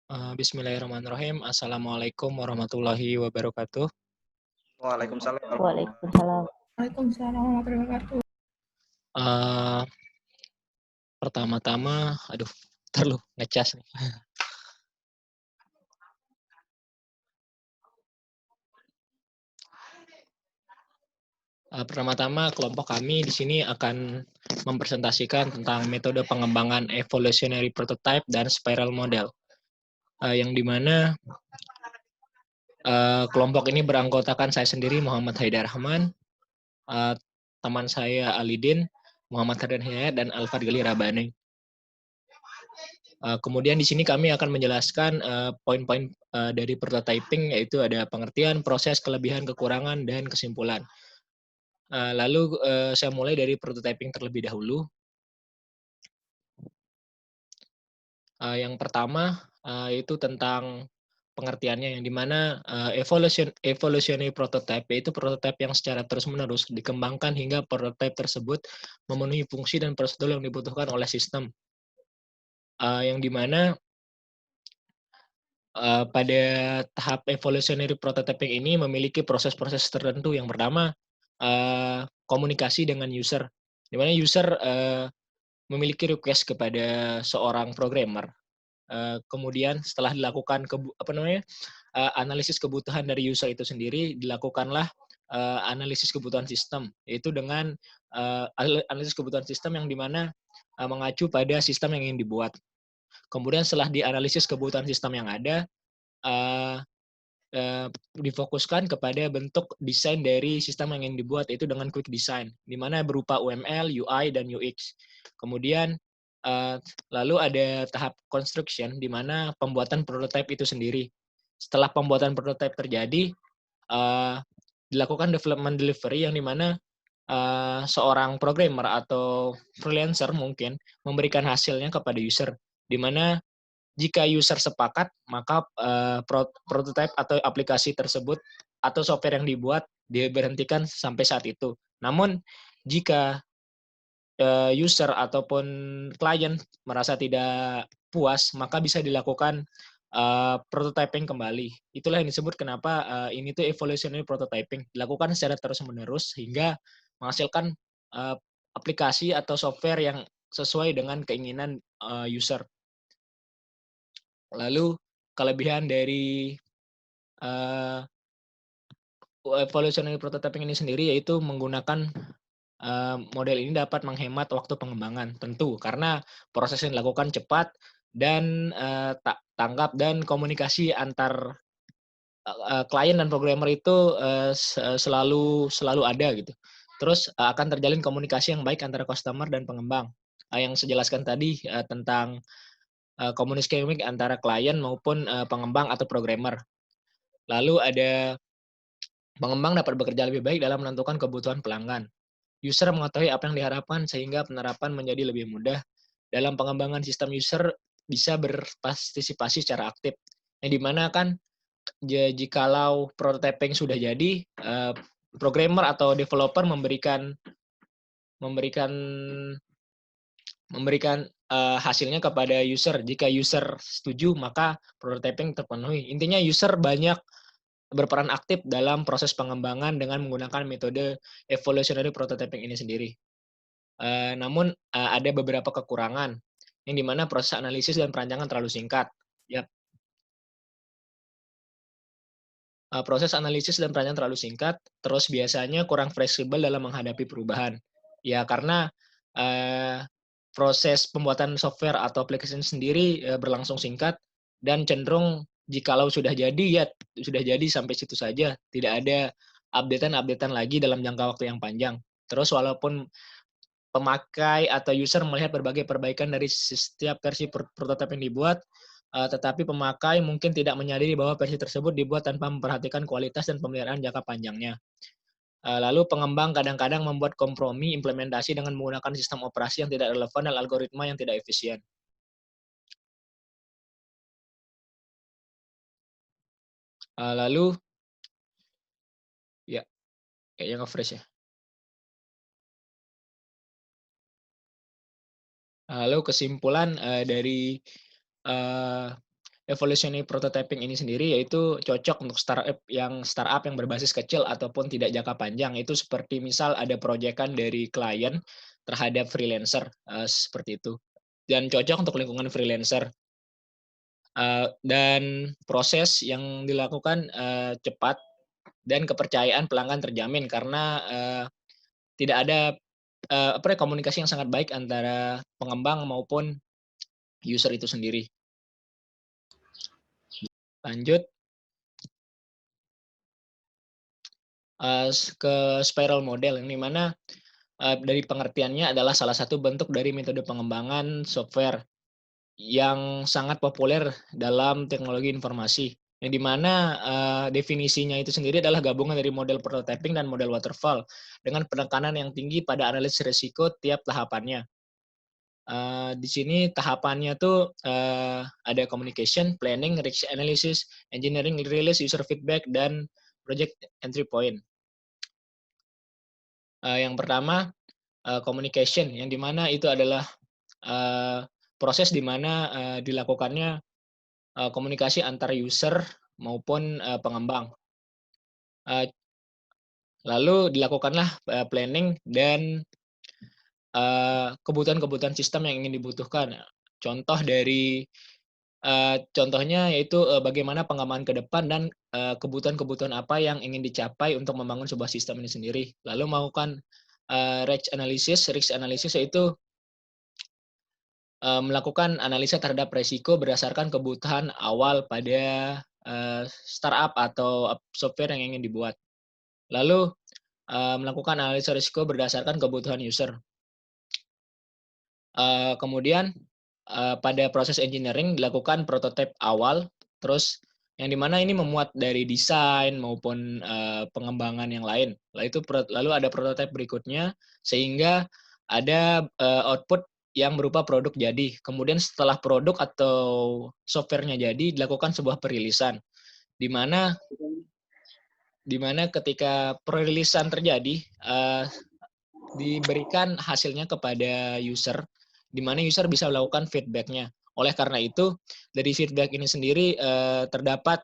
Bismillahirrahmanirrahim. Assalamualaikum warahmatullahi wabarakatuh. Waalaikumsalam warahmatullahi Waalaikumsalam. Waalaikumsalam warahmatullahi wabarakatuh. Eee, Pertama-tama, aduh, entar lu ngecas nih. Pertama-tama kelompok kami di sini akan mempresentasikan tentang metode pengembangan evolutionary prototype dan spiral model, yang di mana kelompok ini beranggotakan saya sendiri Muhammad Haidar Rahman, teman saya Alidin, Muhammad Hardan Hidayat, dan Al-Fadhili Rabani. Kemudian di sini kami akan menjelaskan poin-poin dari prototyping, yaitu ada pengertian, proses, kelebihan, kekurangan, dan kesimpulan. Lalu saya mulai dari prototyping terlebih dahulu. Yang pertama itu tentang pengertiannya, yang dimana evolutionary prototype yaitu prototype yang secara terus-menerus dikembangkan hingga prototype tersebut memenuhi fungsi dan prosedur yang dibutuhkan oleh sistem. Yang dimana pada tahap evolutionary prototyping ini memiliki proses-proses tertentu. Yang pertama, komunikasi dengan user, di mana user memiliki request kepada seorang programmer. Kemudian setelah dilakukan analisis kebutuhan dari user itu sendiri, dilakukanlah analisis kebutuhan sistem, yaitu dengan analisis kebutuhan sistem yang dimana mengacu pada sistem yang ingin dibuat. Kemudian setelah dianalisis kebutuhan sistem yang ada, difokuskan kepada bentuk desain dari sistem yang ingin dibuat, yaitu dengan quick design, di mana berupa UML, UI, dan UX. Kemudian lalu ada tahap construction, di mana pembuatan prototype itu sendiri. Setelah pembuatan prototype terjadi, dilakukan development delivery, yang dimana seorang programmer atau freelancer mungkin memberikan hasilnya kepada user, di mana jika user sepakat, maka prototype atau aplikasi tersebut atau software yang dibuat diberhentikan sampai saat itu. Namun jika user ataupun klien merasa tidak puas, maka bisa dilakukan prototyping kembali. Itulah yang disebut kenapa ini tuh evolutionary prototyping, dilakukan secara terus-menerus hingga menghasilkan aplikasi atau software yang sesuai dengan keinginan user. Lalu kelebihan dari evolutionary prototyping ini sendiri yaitu menggunakan model ini dapat menghemat waktu pengembangan, tentu karena proses yang dilakukan cepat dan tanggap, dan komunikasi antar klien dan programmer itu selalu ada gitu. Terus akan terjalin komunikasi yang baik antara customer dan pengembang. Yang saya jelaskan tadi tentang komunikasi antara klien maupun pengembang atau programmer. Lalu ada pengembang dapat bekerja lebih baik dalam menentukan kebutuhan pelanggan. User mengetahui apa yang diharapkan sehingga penerapan menjadi lebih mudah. Dalam pengembangan sistem, user bisa berpartisipasi secara aktif. Yang dimana kan jikalau prototyping sudah jadi, programmer atau developer memberikan hasilnya kepada user. Jika user setuju, maka prototyping terpenuhi. Intinya user banyak berperan aktif dalam proses pengembangan dengan menggunakan metode evolutionary prototyping ini sendiri. Namun ada beberapa kekurangan, yang dimana proses analisis dan perancangan terlalu singkat. Yap. Proses analisis dan perancangan terlalu singkat, terus biasanya kurang fleksibel dalam menghadapi perubahan. Ya karena proses pembuatan software atau aplikasi sendiri berlangsung singkat dan cenderung jikalau sudah jadi, ya sudah jadi sampai situ saja, tidak ada updatean lagi dalam jangka waktu yang panjang. Terus walaupun pemakai atau user melihat berbagai perbaikan dari setiap versi prototipe yang dibuat, tetapi pemakai mungkin tidak menyadari bahwa versi tersebut dibuat tanpa memperhatikan kualitas dan pemeliharaan jangka panjangnya. Lalu pengembang kadang-kadang membuat kompromi implementasi dengan menggunakan sistem operasi yang tidak relevan dan algoritma yang tidak efisien. Lalu, ya, kayaknya nge-freeze ya. Lalu kesimpulan dari evolutionary prototyping ini sendiri yaitu cocok untuk startup yang berbasis kecil ataupun tidak jangka panjang. Itu seperti misal ada proyekan dari klien terhadap freelancer, seperti itu. Dan cocok untuk lingkungan freelancer. Dan proses yang dilakukan cepat dan kepercayaan pelanggan terjamin karena tidak ada komunikasi yang sangat baik antara pengembang maupun user itu sendiri. Lanjut ke spiral model, yang dimana dari pengertiannya adalah salah satu bentuk dari metode pengembangan software yang sangat populer dalam teknologi informasi. Yang dimana definisinya itu sendiri adalah gabungan dari model prototyping dan model waterfall dengan penekanan yang tinggi pada analisis risiko tiap tahapannya. Di sini tahapannya tuh ada communication, planning, risk analysis, engineering, release, user feedback, dan project entry point. Yang pertama communication, yang dimana itu adalah proses di mana dilakukannya komunikasi antar user maupun pengembang. Lalu dilakukanlah planning dan kebutuhan-kebutuhan sistem yang ingin dibutuhkan. Contohnya yaitu bagaimana pengembangan ke depan dan kebutuhan-kebutuhan apa yang ingin dicapai untuk membangun sebuah sistem ini sendiri. Lalu melakukan risk analysis yaitu melakukan analisa terhadap resiko berdasarkan kebutuhan awal pada startup atau software yang ingin dibuat. Lalu melakukan analisa risiko berdasarkan kebutuhan user. Kemudian pada proses engineering dilakukan prototipe awal, terus yang dimana ini memuat dari desain maupun pengembangan yang lain. Lalu ada prototipe berikutnya sehingga ada output yang berupa produk jadi. Kemudian setelah produk atau softwarenya jadi dilakukan sebuah perilisan, di mana ketika perilisan terjadi diberikan hasilnya kepada user, di mana user bisa melakukan feedback-nya. Oleh karena itu, dari feedback ini sendiri terdapat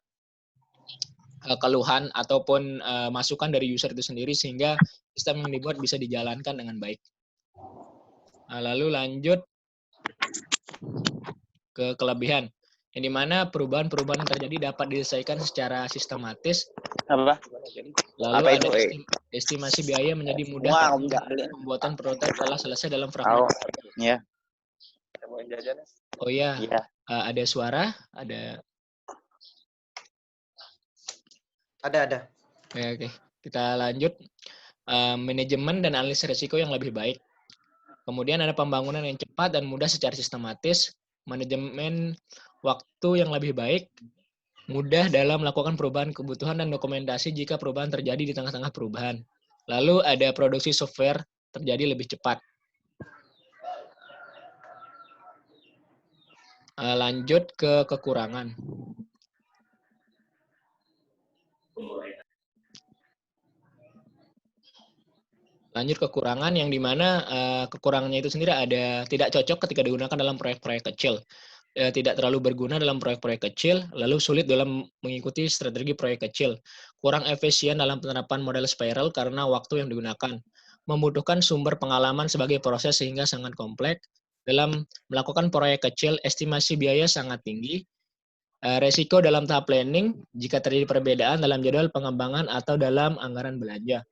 keluhan ataupun masukan dari user itu sendiri sehingga sistem yang dibuat bisa dijalankan dengan baik. Lalu lanjut ke kelebihan, yang dimana perubahan-perubahan yang terjadi dapat diselesaikan secara sistematis. Lalu ada estimasi biaya menjadi mudah karena pembuatan prototipe telah selesai dalam fragmen. Oh ya, ada suara, ada. Ada. Oke. Kita lanjut. Manajemen dan analisis risiko yang lebih baik. Kemudian ada pembangunan yang cepat dan mudah secara sistematis, manajemen waktu yang lebih baik, mudah dalam melakukan perubahan kebutuhan dan dokumentasi jika perubahan terjadi di tengah-tengah perubahan. Lalu ada produksi software terjadi lebih cepat. Lanjut ke kekurangan. Lanjut kekurangan, yang dimana kekurangannya itu sendiri ada tidak cocok ketika digunakan dalam proyek-proyek kecil, tidak terlalu berguna dalam proyek-proyek kecil, lalu sulit dalam mengikuti strategi proyek kecil, kurang efisien dalam penerapan model spiral karena waktu yang digunakan, membutuhkan sumber pengalaman sebagai proses sehingga sangat kompleks, dalam melakukan proyek kecil estimasi biaya sangat tinggi, resiko dalam tahap planning jika terjadi perbedaan dalam jadwal pengembangan atau dalam anggaran belanja.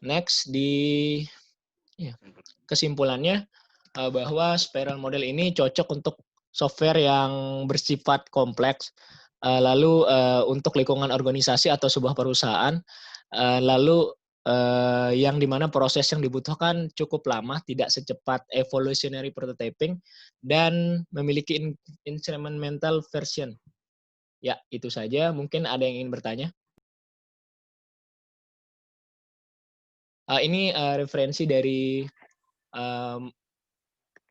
Next di kesimpulannya bahwa spiral model ini cocok untuk software yang bersifat kompleks, lalu untuk lingkungan organisasi atau sebuah perusahaan, lalu yang dimana proses yang dibutuhkan cukup lama, tidak secepat evolutionary prototyping, dan memiliki incremental version. Ya, itu saja. Mungkin ada yang ingin bertanya? Ini referensi dari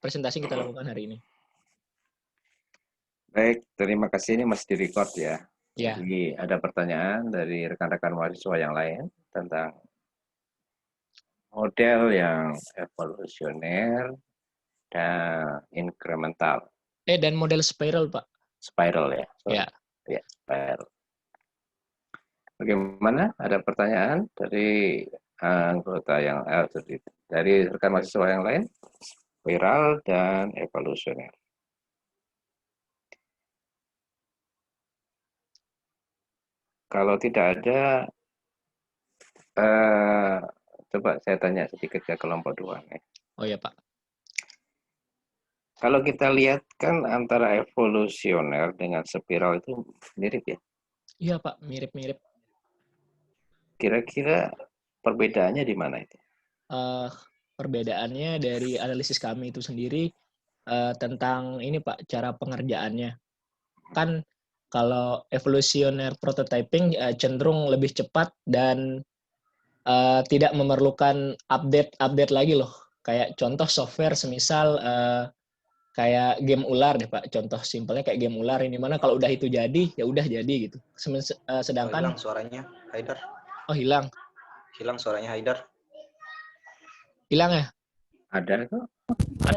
presentasi yang kita lakukan hari ini. Baik, terima kasih. Ini masih di-record ya. Ya. Jadi ada pertanyaan dari rekan-rekan mahasiswa yang lain tentang model yang evolusioner dan incremental. Dan model spiral, Pak. Spiral ya. Sorry. Ya. Ya, spiral. Bagaimana? Ada pertanyaan dari anggota yang dari rekan mahasiswa yang lain? Viral dan evolusioner. Kalau tidak ada, coba saya tanya sedikit ke kelompok 2. Oh ya, Pak. Kalau kita lihat kan antara evolusioner dengan spiral itu mirip ya. Iya, Pak, mirip-mirip. Kira-kira perbedaannya di mana itu? Perbedaannya dari analisis kami itu sendiri tentang ini, Pak, cara pengerjaannya. Kan kalau evolusioner prototyping cenderung lebih cepat dan tidak memerlukan update lagi loh. Kayak contoh software semisal kayak game ular deh, Pak. Contoh simpelnya kayak game ular ini mana kalau udah itu jadi ya udah jadi gitu. Sedangkan hilang suaranya, Haidar. hilang. Hilang suaranya, Haidar. Hilang ya? Ada kok.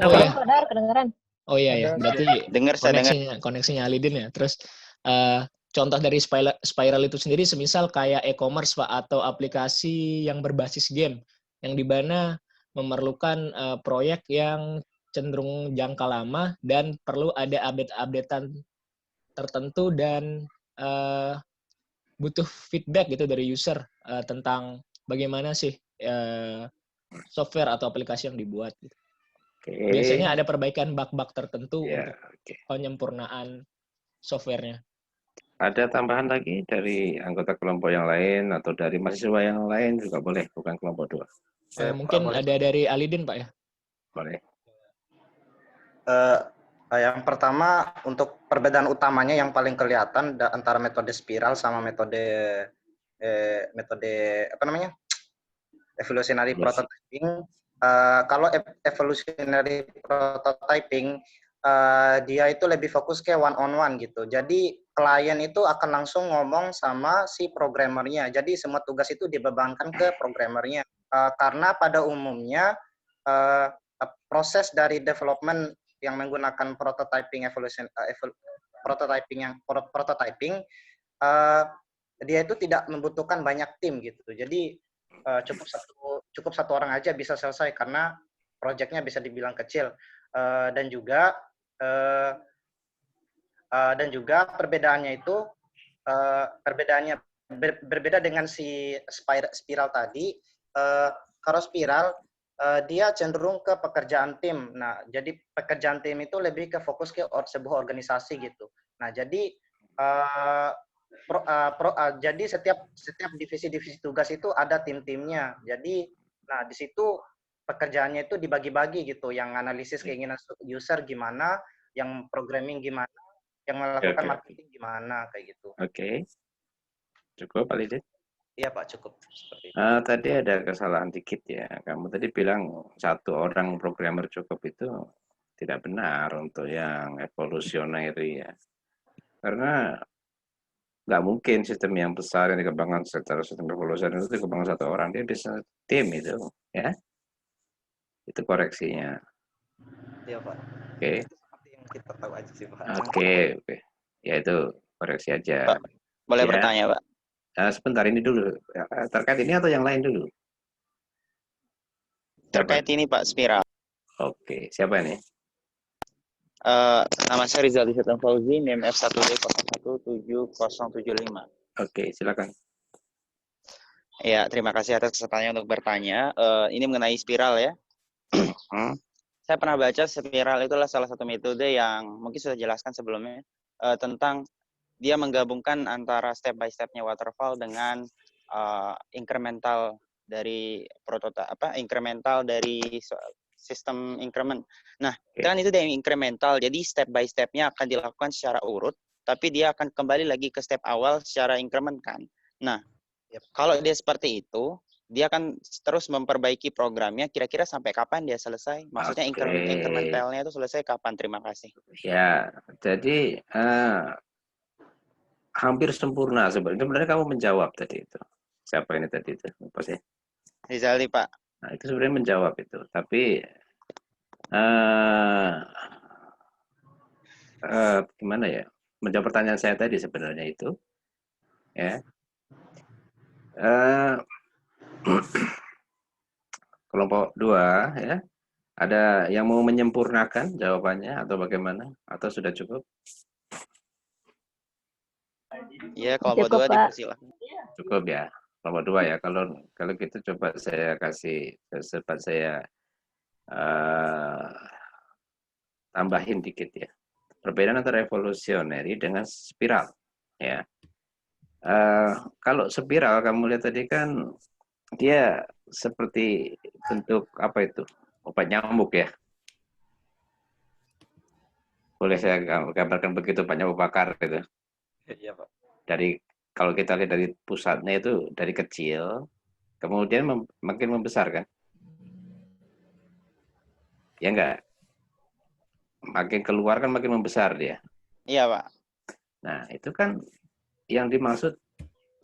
Oh ya. Sadar, kedengeran. Oh iya ya, berarti Saya dengar. koneksinya Alidin ya. Terus contoh dari spiral itu sendiri semisal kayak e-commerce, Pak, atau aplikasi yang berbasis game yang di mana memerlukan proyek yang cenderung jangka lama dan perlu ada update-updatean tertentu dan butuh feedback gitu dari user tentang bagaimana sih software atau aplikasi yang dibuat gitu. Biasanya ada perbaikan bug-bug tertentu untuk penyempurnaan softwarenya. Ada tambahan lagi dari anggota kelompok yang lain atau dari mahasiswa yang lain juga boleh, bukan kelompok 2. Mungkin boleh. ada dari Alidin, Pak ya? Boleh. Yang pertama, untuk perbedaan utamanya yang paling kelihatan antara metode spiral sama metode evolutionary prototyping. Kalau evolutionary prototyping dia itu lebih fokus ke one on one gitu. Jadi klien itu akan langsung ngomong sama si programmernya. Jadi semua tugas itu dibebankan ke programmernya. Karena pada umumnya proses dari development yang menggunakan prototyping dia itu tidak membutuhkan banyak tim gitu. Jadi cukup satu orang aja bisa selesai karena proyeknya bisa dibilang kecil. Dan juga perbedaannya itu berbeda dengan si spiral tadi. Kalau spiral dia cenderung ke pekerjaan tim. Nah, jadi pekerjaan tim itu lebih ke fokus ke sebuah organisasi gitu. Nah, jadi jadi setiap divisi-divisi tugas itu ada tim-timnya. Jadi, nah di situ pekerjaannya itu dibagi-bagi gitu. Yang analisis keinginan user gimana, yang programming gimana, yang melakukan marketing gimana, kayak gitu. Oke. Cukup, Pak Lidit? Iya, Pak, cukup. Seperti itu. Tadi ada kesalahan dikit ya. Kamu tadi bilang satu orang programmer cukup, itu tidak benar untuk yang evolusioner ya. Karena nggak mungkin sistem yang besar yang dikembangkan secara sistem evolusioner itu dikembangkan satu orang, dia bisa tim itu ya. Itu koreksinya. Iya, Pak. Oke. Itu seperti yang kita tahu aja sih, Pak. Oke. Ya itu koreksi aja. Pak, boleh ya. bertanya, Pak? Sebentar ini dulu. Terkait ini atau yang lain dulu? Terkait ini, Pak, spiral. Oke. Siapa ini? Nama saya Rizal Disitan Fauzi, NIM F1D017075. Oke, silakan. Ya, terima kasih atas kesempatannya untuk bertanya. Ini mengenai spiral ya. Saya pernah baca spiral itulah salah satu metode yang mungkin sudah jelaskan sebelumnya tentang dia menggabungkan antara step by step-nya waterfall dengan incremental dari incremental dari sistem increment. Nah, kan itu dari incremental, jadi step by step-nya akan dilakukan secara urut, tapi dia akan kembali lagi ke step awal secara increment kan. Nah, kalau dia seperti itu, dia akan terus memperbaiki programnya, kira-kira sampai kapan dia selesai? Maksudnya incrementalnya itu selesai kapan? Terima kasih. Ya, jadi hampir sempurna sebenarnya kamu menjawab tadi itu. Siapa ini tadi itu? Apa sih? Rizali, Pak. Nah, itu sebenarnya menjawab itu. Tapi Gimana ya? Menjawab pertanyaan saya tadi sebenarnya itu, ya. Eh, kelompok 2, ya. Ada yang mau menyempurnakan jawabannya atau bagaimana? Atau sudah cukup? Iya, kelompok Cukup, 2 Pak. dipersilakan. Cukup ya. Kelompok 2 ya. Kalau gitu coba saya kasih sempat saya tambahin dikit ya. Perbedaan antara evolutionary dengan spiral, ya. Kalau spiral kamu lihat tadi kan dia seperti bentuk apa itu? Obat nyamuk ya. Boleh saya gambarkan begitu, Pak Nyamuk bakar gitu. Iya, Pak. Dari kalau kita lihat dari pusatnya itu dari kecil, kemudian makin membesar kan? Ya enggak? Makin keluar kan makin membesar dia. Iya, Pak. Nah, itu kan yang dimaksud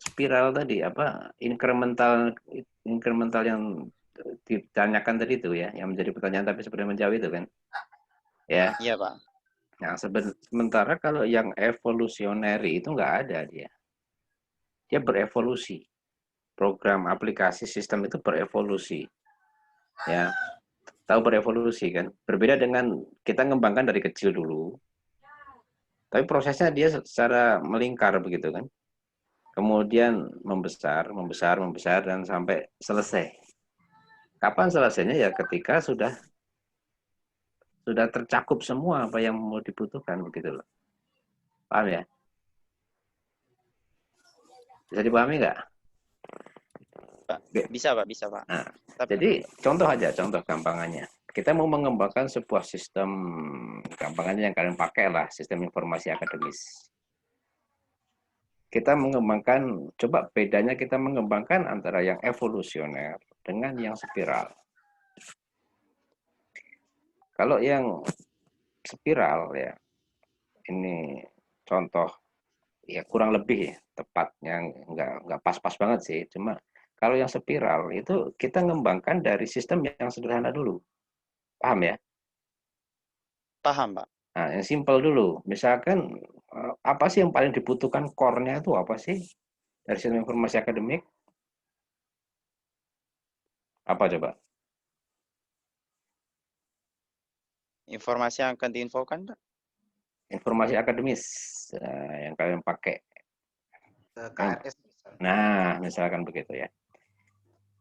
spiral tadi apa? Incremental yang ditanyakan tadi itu ya, yang menjadi pertanyaan tapi sebenarnya menjawab itu kan. Ya. Iya, Pak. Nah, sementara kalau yang evolutionary itu enggak ada dia. Dia berevolusi. Program aplikasi sistem itu berevolusi. Ya. Tahu berevolusi kan? Berbeda dengan kita ngembangkan dari kecil dulu. Tapi prosesnya dia secara melingkar begitu kan. Kemudian membesar dan sampai selesai. Kapan selesainya ya ketika sudah tercakup semua apa yang mau dibutuhkan begitu loh. Paham ya? Bisa dipahami nggak? Bisa, Pak. Bisa, Pak. Nah, Tapi, jadi contoh gampangannya. Kita mau mengembangkan sebuah sistem, gampangannya yang kalian pakai lah, sistem informasi akademis. Kita mengembangkan, coba bedanya kita mengembangkan antara yang evolusioner dengan yang spiral. Kalau yang spiral ya, ini contoh ya kurang lebih ya, tepatnya nggak pas-pas banget sih. Cuma kalau yang spiral itu kita mengembangkan dari sistem yang sederhana dulu. Paham ya? paham, Pak. Nah, yang simpel dulu. Misalkan apa sih yang paling dibutuhkan core-nya itu apa sih dari sistem informasi akademik? Apa coba? Informasi yang akan diinfokan, Pak. Informasi akademis yang kalian pakai. KRS. Nah, misalkan begitu ya.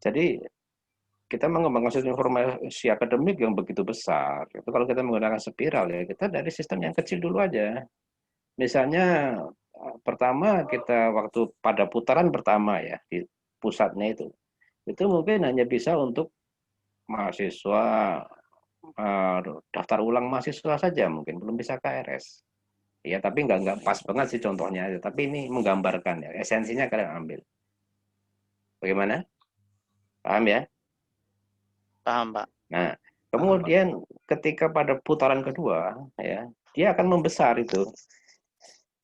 Jadi kita mengembangkan sistem informasi akademik yang begitu besar. Itu kalau kita menggunakan spiral ya, kita dari sistem yang kecil dulu aja. Misalnya pertama kita waktu pada putaran pertama ya di pusatnya itu mungkin hanya bisa untuk mahasiswa daftar ulang mahasiswa saja mungkin belum bisa KRS. Ya tapi nggak pas banget sih contohnya aja. Tapi ini menggambarkan ya esensinya kalian ambil. Bagaimana? Paham ya? Paham, Pak. Nah, kemudian ketika pada putaran kedua ya dia akan membesar itu.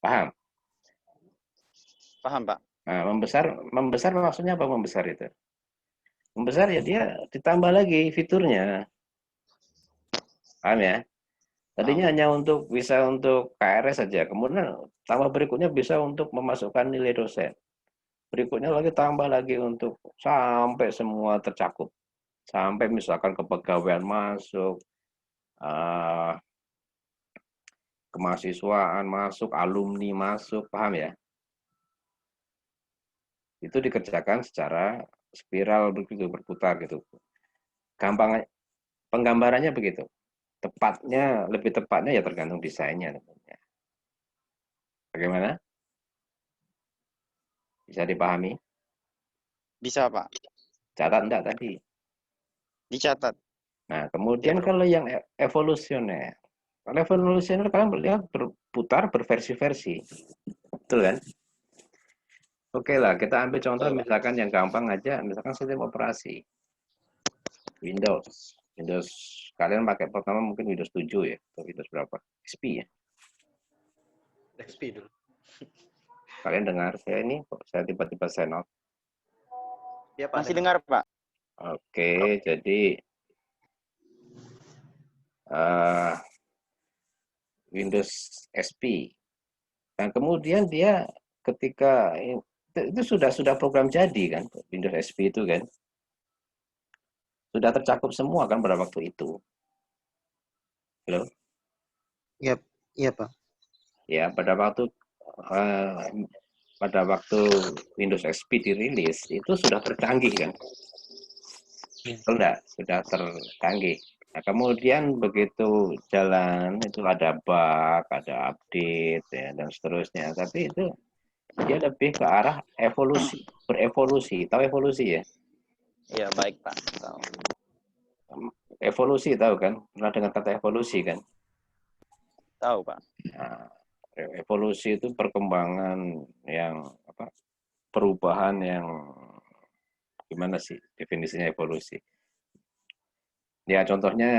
Paham? Paham, Pak. Nah, membesar maksudnya apa membesar itu? Membesar ya dia ditambah lagi fiturnya. Paham ya? Tadinya hanya bisa untuk KRS saja. Kemudian tambah berikutnya bisa untuk memasukkan nilai dosen. Berikutnya lagi tambah lagi untuk sampai semua tercakup. Sampai misalkan kepegawaian masuk, kemahasiswaan masuk, alumni masuk, paham ya? Itu dikerjakan secara spiral begitu berputar gitu. Gampang penggambarannya begitu. Lebih tepatnya ya tergantung desainnya tentunya. Bagaimana? Bisa dipahami? Bisa, Pak. Catat enggak tadi? Dicatat. Nah, kemudian kalau yang evolusioner. Kalau evolusioner kalian melihat berputar berversi-versi. Betul kan? Oke lah, kita ambil contoh misalkan yang gampang aja, misalkan sistem operasi. Windows. Kalian pakai pertama mungkin Windows 7 ya, atau Windows berapa? XP ya? XP dulu. Kalian dengar saya ini, kok saya tiba-tiba sign out. Ya, Pak. Masih dengar, Pak? Oke, jadi Windows XP. Nah, kemudian dia ketika itu sudah program jadi kan, Windows XP itu kan. Sudah tercakup semua kan pada waktu itu. Halo? Iya, iya Pak. Ya, pada waktu Windows XP dirilis itu sudah tercanggih kan. Betul enggak? Sudah tercanggih. Nah, kemudian begitu jalan itu ada bug, ada update ya, dan seterusnya. Tapi itu dia lebih ke arah berevolusi. Tahu evolusi ya? Iya, baik Pak. Tahu. Evolusi tahu kan? Pernah dengar kata evolusi kan? Tahu Pak. Nah, evolusi itu perkembangan yang apa? Perubahan yang gimana sih definisinya evolusi? Ya contohnya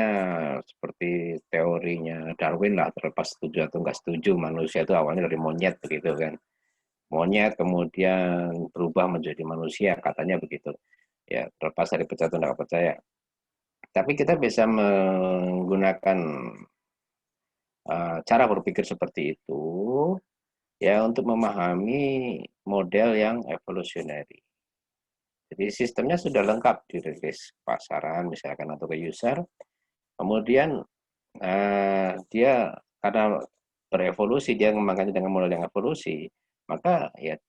seperti teorinya Darwin lah, terlepas setuju atau nggak setuju, manusia itu awalnya dari monyet begitu kan. Monyet kemudian berubah menjadi manusia, katanya begitu. Ya terlepas dari percaya atau nggak percaya. Tapi kita bisa menggunakan cara berpikir seperti itu ya untuk memahami model yang evolusionary. Jadi sistemnya sudah lengkap dirilis pasaran misalkan atau ke user. Kemudian dia karena berevolusi, dia mengembangkannya dengan model yang evolusi, maka ya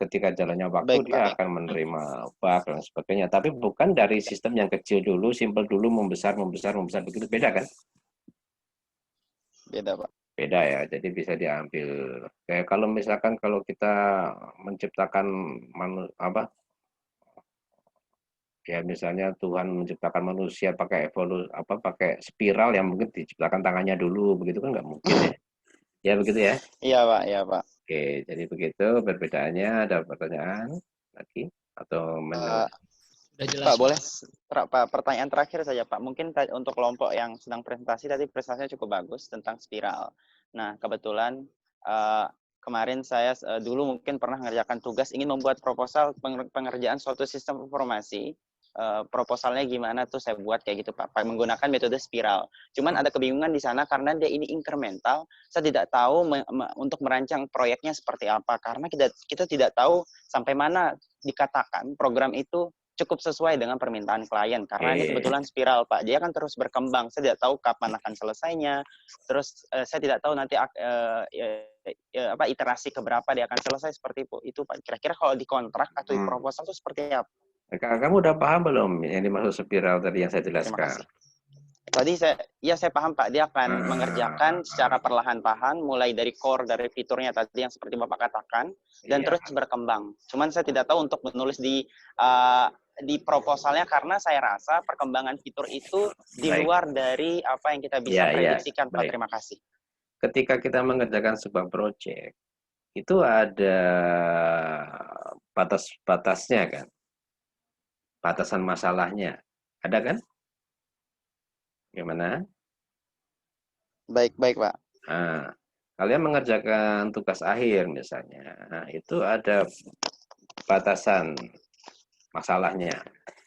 ketika jalannya waktu Baik, dia Pak. akan menerima bug dan sebagainya. Tapi bukan dari sistem yang kecil dulu, simple dulu, membesar begitu, beda kan? Beda, Pak. Beda ya, jadi bisa diambil. Kayak kalau misalkan kalau kita menciptakan ya misalnya Tuhan menciptakan manusia pakai pakai spiral yang mungkin diciptakan tangannya dulu, begitu kan nggak mungkin ya. Ya begitu ya. Iya, Pak. Iya, Pak. Oke, jadi begitu perbedaannya. Ada pertanyaan lagi atau menurut? Udah jelas, Pak, boleh Pak, pertanyaan terakhir saja, Pak. Mungkin untuk kelompok yang sedang presentasi tadi presentasinya cukup bagus tentang spiral. Nah, kebetulan kemarin saya dulu mungkin pernah mengerjakan tugas ingin membuat proposal pengerjaan suatu sistem informasi. Proposalnya gimana tuh saya buat kayak gitu, Pak, menggunakan metode spiral. Cuman ada kebingungan di sana karena dia ini incremental. Saya tidak tahu untuk merancang proyeknya seperti apa karena kita tidak tahu sampai mana dikatakan program itu cukup sesuai dengan permintaan klien karena ini kebetulan spiral, Pak. Dia kan terus berkembang. Saya tidak tahu kapan akan selesainya. Terus saya tidak tahu nanti iterasi keberapa dia akan selesai seperti itu, Pak. Kira-kira kalau di kontrak atau di proposal itu seperti apa? Kamu udah paham belum yang dimaksud spiral tadi yang saya jelaskan? Terima kasih. Tadi saya paham, Pak. Dia akan mengerjakan secara perlahan-lahan mulai dari core, dari fiturnya tadi yang seperti Bapak katakan dan terus berkembang. Cuman saya tidak tahu untuk menulis di proposalnya karena saya rasa perkembangan fitur itu di luar dari apa yang kita bisa prediksikan, Pak. Terima kasih. Ketika kita mengerjakan sebuah proyek, itu ada batas-batasnya kan? Batasan masalahnya. Ada kan? Gimana? Baik, Pak. Nah, kalian mengerjakan tugas akhir misalnya. Nah, itu ada batasan masalahnya.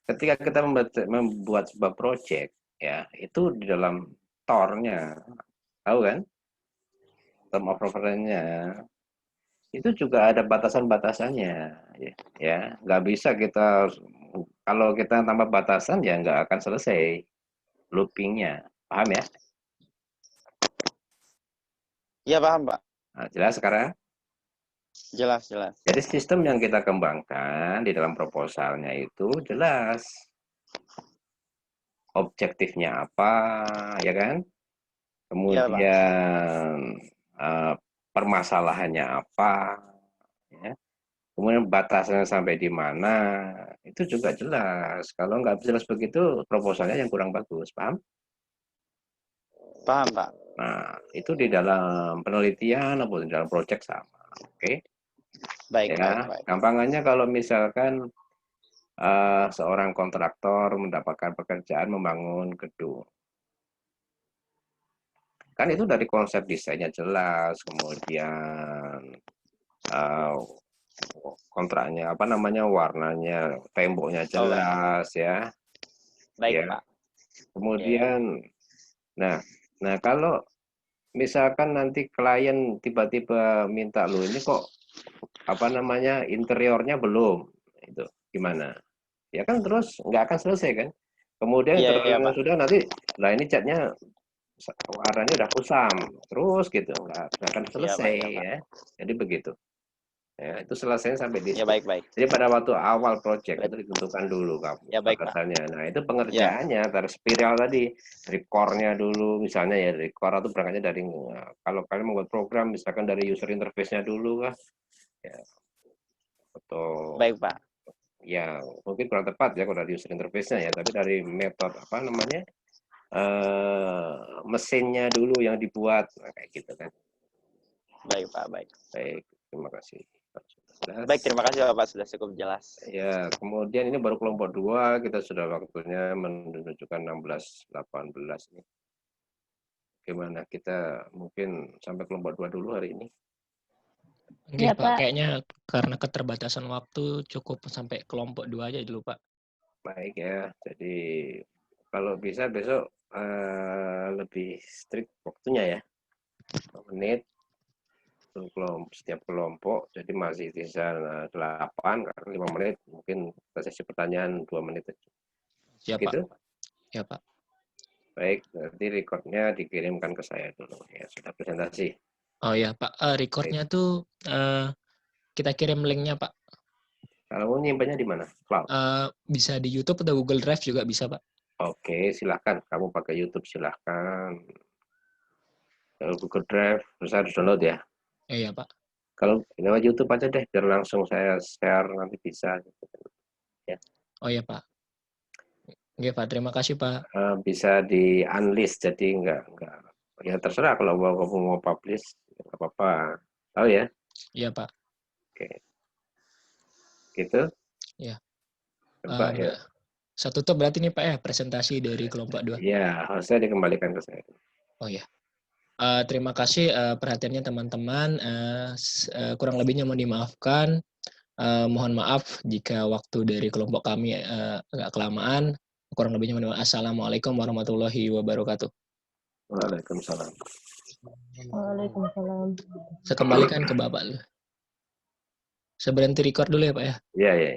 Ketika kita membuat sebuah proyek, ya, itu di dalam TOR-nya. Tahu kan? Term of reference-nya. Itu juga ada batasan-batasannya. Ya, nggak bisa kita, kalau kita tambah batasan, ya nggak akan selesai looping-nya. Paham ya? Iya, paham, Pak. Nah, jelas sekarang? Jelas. Jadi sistem yang kita kembangkan di dalam proposalnya itu jelas. Objektifnya apa, ya kan? Kemudian permasalahannya apa, ya. Kemudian batasnya sampai di mana, itu juga jelas. Kalau nggak jelas begitu, proposalnya yang kurang bagus, paham? Paham, Pak. Nah, itu di dalam penelitian atau di dalam proyek sama. Oke? Baik. Gampangannya kalau misalkan seorang kontraktor mendapatkan pekerjaan membangun gedung. Kan itu dari konsep desainnya jelas, kemudian kontraknya warnanya, temboknya jelas ya. Baik, ya. Pak. Kemudian nah kalau misalkan nanti klien tiba-tiba minta lu ini kok apa namanya interiornya belum, itu gimana? Ya kan terus nggak akan selesai kan. Kemudian Iya, iya, interiornya Pak. sudah nanti, lah ini catnya warnanya udah kusam, terus gitu nggak akan Iya, Pak. selesai Iya, Pak. ya. Jadi begitu. Ya, itu selesai sampai di Ya, situ. baik, baik. Jadi pada waktu awal project itu Berarti, ditentukan dulu kamu ya, baik, Pak. batasannya. Nah, itu Ya, pengerjaannya dari spiral tadi, record-nya dulu misalnya ya, record atau berangkatnya dari kalau kalian membuat program misalkan dari user interface-nya dulu kah, ya, atau baik, Pak. ya mungkin kurang tepat ya kalau dari user interface-nya ya, tapi dari metode apa namanya mesinnya dulu yang dibuat, nah, kayak gitu kan. Baik, Pak. Baik. Baik, terima kasih. Baik, terima kasih Bapak sudah cukup jelas. Ya, kemudian ini baru kelompok 2, kita sudah waktunya menunjukkan 16-18 nih. Gimana kita mungkin sampai kelompok 2 dulu hari ini? Oke, Ya, Pak. Pak. Kayaknya karena keterbatasan waktu cukup sampai kelompok 2 aja dulu, Pak. Baik ya, jadi kalau bisa besok lebih strict waktunya ya. 2 menit setiap kelompok, jadi masih sisa 8 karena 5 menit, mungkin kita sesi pertanyaan 2 menit aja. Siap, Gitu? Pak. Ya, Pak. Baik, nanti recordnya dikirimkan ke saya dulu ya, sudah presentasi. Oh ya, Pak. Recordnya tuh kita kirim linknya, Pak. Kalau mau nyimpannya di mana? Cloud. Bisa di YouTube atau Google Drive juga bisa, Pak. Oke, silahkan. Kamu pakai YouTube silahkan. Kalau Google Drive, terus harus download ya. Iya, Pak. Kalau lewat YouTube aja deh, biar langsung saya share nanti bisa. Ya. Oh ya, Pak. Oke, Pak. Terima kasih, Pak. Bisa di unlist, jadi enggak. Ya terserah kalau kamu mau publish, nggak apa-apa. Tahu ya? Iya, Pak. Oke. Gitu? Ya. Coba ya. Saya tutup berarti nih, Pak ya, presentasi dari kelompok 2. Ya, hostnya dikembalikan ke saya. Oh ya. Terima kasih perhatiannya teman-teman. Kurang lebihnya mohon dimaafkan. Mohon maaf jika waktu dari kelompok kami agak kelamaan. Kurang lebihnya mohon dimaaf. Assalamualaikum warahmatullahi wabarakatuh. Waalaikumsalam. Waalaikumsalam. Saya kembalikan ke Bapak. Saya berhenti record dulu ya, Pak ya. Iya, iya.